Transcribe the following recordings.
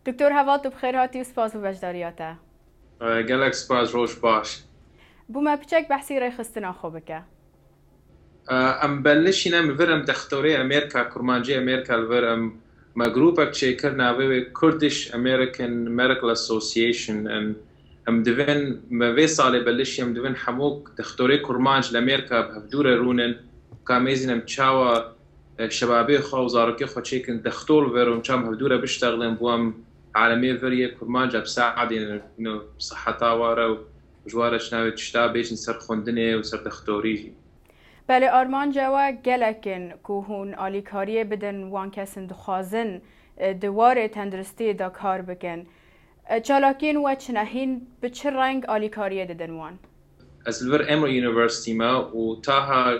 دکتر هوا تو بخیر هاتی و سپاس و وجداریاته. gelek spas roş baş. بو ما بچک بحثی رای خستنا خوبه که. ام بلشینا مفرم دختوری امریکا کرمانجی امریکا الورم ما گروپك تشيكر ناوي كردش امريكان ميديكال اسوسيشن ام دفن ما في صالي بلشي ام دفن حموك دختوري كرمانج لامريكا بهدورة رونن كاميزن ام تشاوا شبابي خو وزاركي خو تشيكن دختور فيرو مشام هدورة بيشتغلن بوام عالمية فرية كرمانج بساعد انه صحة وارا وجوارة شناوي تشتا بيجن سر خوندني وسر دختوري. بله آرمان جوا گلکن که هون آلیکاریه بدن وان کسن دخوازن دواره تندرستی دا کار بکن. چالاکین و چنهین به چه رنگ آلیکاریه ددن وان؟ از الور امرو یونیورسیتی ما و تاها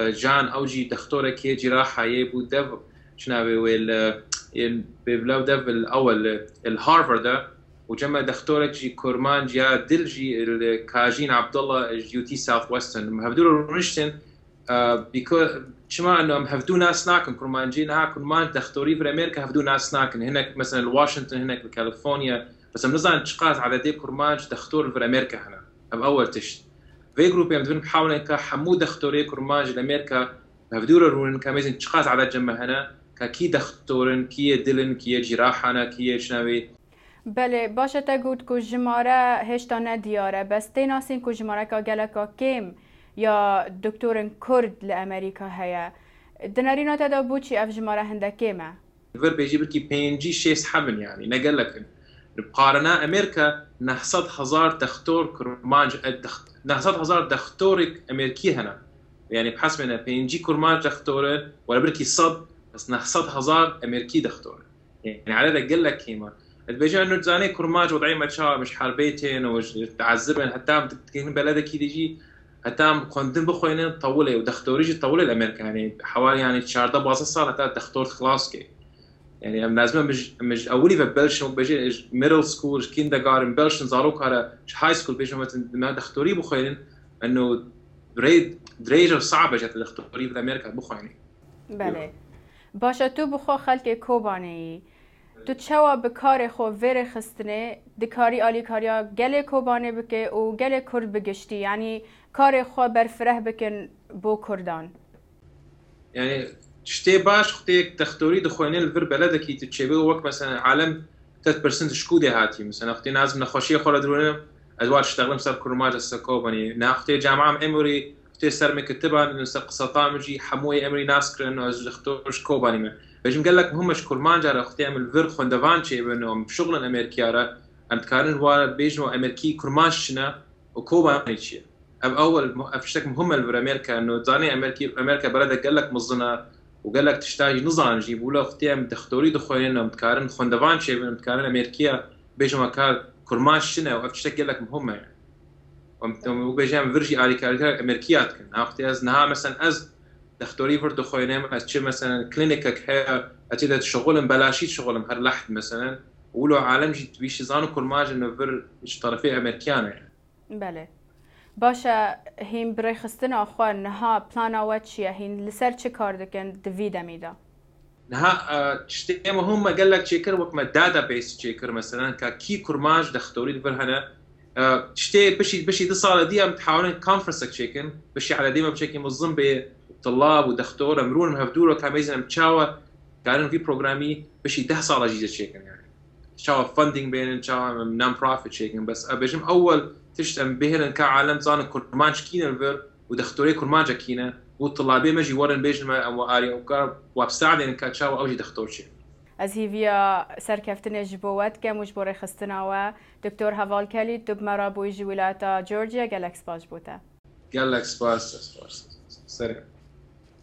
جان اوجي دكتوره كي جراحه يبو دف شنو ويل ببلاو دف الاول الهارفارد وجمع دكتوره جي كورمان جا دلجي كاجين عبد الله جيوتي ساوث ويسترن مهبدور رونشتن بيكو شما انه هفدو ناس ناكن كورمان جينا كورمان دكتوري في امريكا هفدو ناس ناكن هناك مثلا واشنطن هناك بكاليفورنيا بس نزان تشقاس على دي كورمان دكتور في امريكا هنا اول تشت في جروب يمدون بحاول انك حمود دختوري كرماج لامريكا بهدور رون كميزن تشخاص على جنب هنا كي دختورن كي دلن كي جراحنا كي شنوي. بله باشه تا گوت کو جماره هشتا ندیاره بس تیناسین کو جماره که گلکا کم یا دکتورن کرد لامریکا هيا دنارينا تدا بوچي اف جماره هنده کمه الفر بيجي بركي بينجي شيس حمل يعني نقول لك بقارنا امريكا نحصد هزار دكتور كرماج نحصد هزار دكتورك امريكي هنا يعني بحسب انه بينجي كرماج دكتور ولا بركي صد بس نحصد هزار امريكي دكتور يعني على ذا قال لك كيما بيجي انه تزاني كرماج وضعي ما تشا مش حربيتين وتعذبن حتى تكين بلدك يجي حتى كنتم بخوينين طولي ودكتوريجي طولي الامريكا يعني حوالي يعني شهر باص صار حتى دكتور خلاص كي يعني ام لازم مش اولي ببلش بيجي ميدل سكول كيندرغارتن بلشن زاروك على هاي سكول بيجي ما دكتوري بخوين انه دريجه صعبه جات الدكتوري في امريكا بخويني. بله باشه تو بخو خلک کوبانی تو تشوا بکار خو ور خستنه دکاری آلی کاریا گله کوبانه بکه و گله کرد بگشتی یعنی کار خو برفره بکن بو کردان يعني تشتي باش ختيك دكتوري دخويني الفر بلدك يتشبه وقت مثلا عالم 3% شكودي هاتي مثلا اختي نازم نخوشيه خورا درونه ادوار اشتغلم سر كرماج السكوباني ناختي جامعه اموري اختي سر مكتبان انه قصطامجي حموي امري ناسكر انه از دكتورش كوباني ما بيجي قال لك مهمش كرماج على اختي عمل فر خوندفان شي انه شغل امريكا ام تكارن وار بيجو امريكي كرماجنا وكوباني شي اب اول افشتك مهم الفر امريكا انه زاني امريكا بلدك قال لك مزنا وقال لك تشتاج نظام جيبوا له اختي ام دكتوري دخوين انه متكارن خوندفان شي متكارن امريكا بيجو مكار كرماج شنا وافشتك قال لك مهمه يعني وبيجي ام فرجي الي كاركتر امريكيات كان اختي از نها مثلا از دكتوري فرد خوينم از تشي مثلا كلينيكك هي اتيت شغل بلاشي شغل هر لحد مثلا ولو عالم جي بيش زانو كرماج انه فر طرفي امريكان يعني. بله باشه هین برای خستن آخوان نها پلانا و چیه هین لسر چه کار دکن دویده میده نها تشتي مهم قال لك تشيكر وقت ما داتا بيس تشيكر مثلا كي كرماج دختوري دبر هنا تشتي بشي دي صار دي ام تحاولين كونفرنس تشيكن بشي على ديما بشكل منظم بطلاب ودكتور امرون هفدورو كاميزن متشاوا قالوا في بروجرامي بشي 10 صار جيزه تشيكن يعني شاوا فاندينج بين شاوا نون بروفيت تشيكن بس بيجم اول تشتم بهن كعالم زان كرماج كينا الفر ودختوري كرماج كينا والطلابي ماجي ورن بيجما او اري او وابساعد ان كاتشاو اوجي دختور شي از هیویا سرکفتن جبوت که مجبور خستنا و دکتر هوال کلی دب مرا بوی جویلاتا جورجیا گلکس باج بوده قال لك سباس سريع